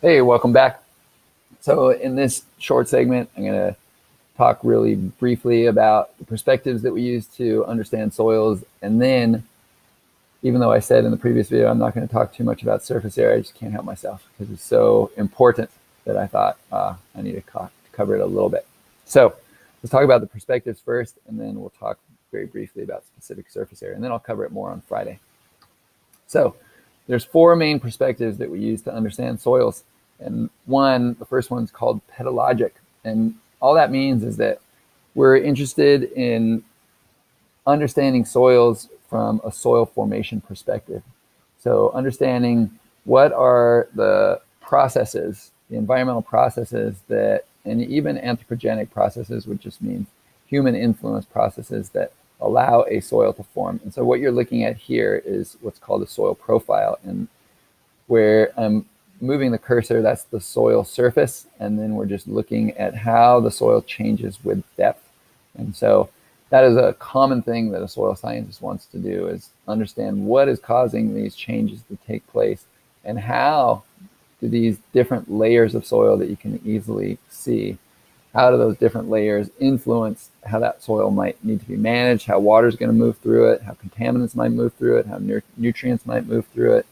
Hey, welcome back. So, in this short segment, I'm going to talk really briefly about the perspectives that we use to understand soils. And then, even though I said in the previous video, I'm not going to talk too much about surface area, I just can't help myself because it's so important that I thought I need to cover it a little bit. So, let's talk about the perspectives first, and then we'll talk very briefly about specific surface area. And then I'll cover it more on Friday. So, there's four main perspectives that we use to understand soils. And the first one's called pedologic. And all that means is that we're interested in understanding soils from a soil formation perspective. So understanding what are the processes, the environmental processes that, and even anthropogenic processes, which just means human influence processes that allow a soil to form. And so what you're looking at here is what's called a soil profile. And where I'm moving the cursor, that's the soil surface. And then we're just looking at how the soil changes with depth. And so that is a common thing that a soil scientist wants to do, is understand what is causing these changes to take place and how do these different layers of soil that you can easily see, how do those different layers influence how that soil might need to be managed, how water is going to move through it, how contaminants might move through it, how nutrients might move through it,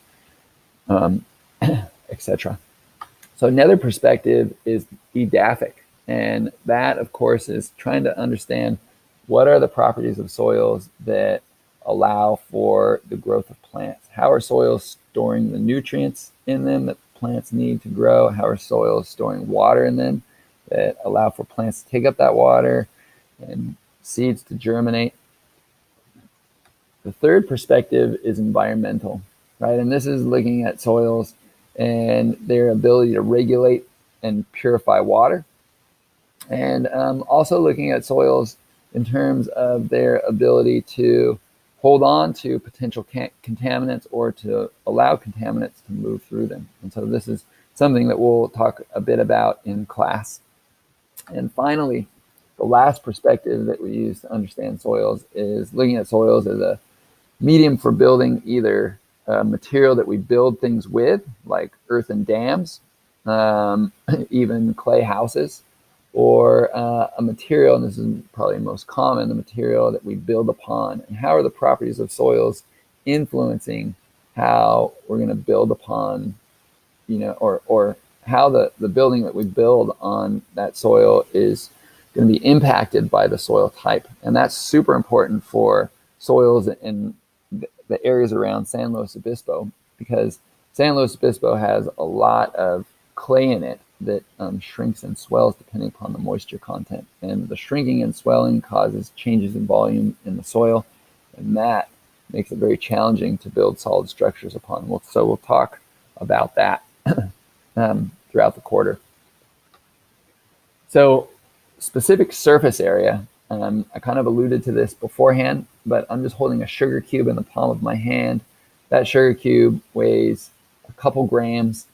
etc. So another perspective is edaphic, and that, of course, is trying to understand what are the properties of soils that allow for the growth of plants. How are soils storing the nutrients in them that plants need to grow? How are soils storing water in them that allow for plants to take up that water and seeds to germinate? The third perspective is environmental, right? And this is looking at soils and their ability to regulate and purify water. And also looking at soils in terms of their ability to hold on to potential contaminants or to allow contaminants to move through them. And so this is something that we'll talk a bit about in class. And finally, the last perspective that we use to understand soils is looking at soils as a medium for building either material that we build things with, like earthen dams, even clay houses, or a material, and this is probably most common, the material that we build upon. And how are the properties of soils influencing how we're going to build upon, or how the building that we build on that soil is going to be impacted by the soil type. And that's super important for soils in the areas around San Luis Obispo, because San Luis Obispo has a lot of clay in it that shrinks and swells depending upon the moisture content. And the shrinking and swelling causes changes in volume in the soil, and that makes it very challenging to build solid structures upon. So we'll talk about that throughout the quarter. So specific surface area, I kind of alluded to this beforehand, but I'm just holding a sugar cube in the palm of my hand. That sugar cube weighs a couple grams,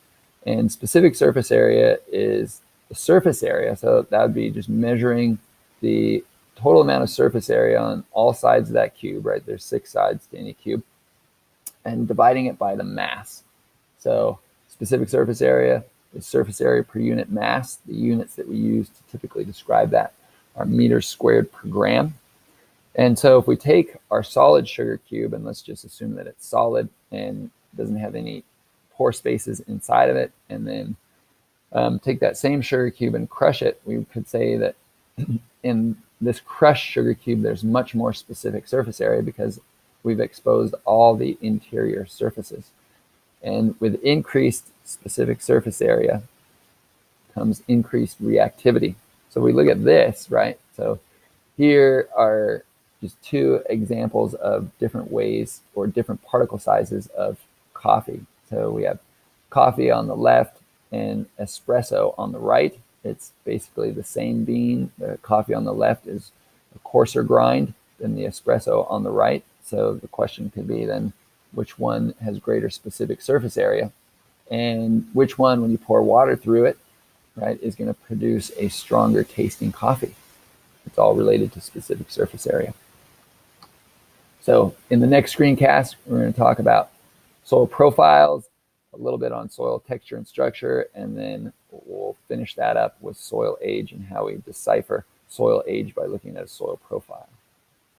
and specific surface area is the surface area. So that would be just measuring the total amount of surface area on all sides of that cube, right? There's 6 sides to any cube, and dividing it by the mass. So specific surface area is surface area per unit mass. The units that we use to typically describe that are meters squared per gram. And so if we take our solid sugar cube, and let's just assume that it's solid and doesn't have any pore spaces inside of it, and then take that same sugar cube and crush it, we could say that in this crushed sugar cube, there's much more specific surface area because we've exposed all the interior surfaces. And with increased specific surface area comes increased reactivity. So we look at this, right? So here are just 2 examples of different ways or different particle sizes of coffee. So we have coffee on the left and espresso on the right. It's basically the same bean. The coffee on the left is a coarser grind than the espresso on the right. So the question could be then, which one has greater specific surface area? And which one, when you pour water through it, right, is going to produce a stronger tasting coffee? It's all related to specific surface area. So in the next screencast, we're going to talk about soil profiles, a little bit on soil texture and structure, and then we'll finish that up with soil age and how we decipher soil age by looking at a soil profile.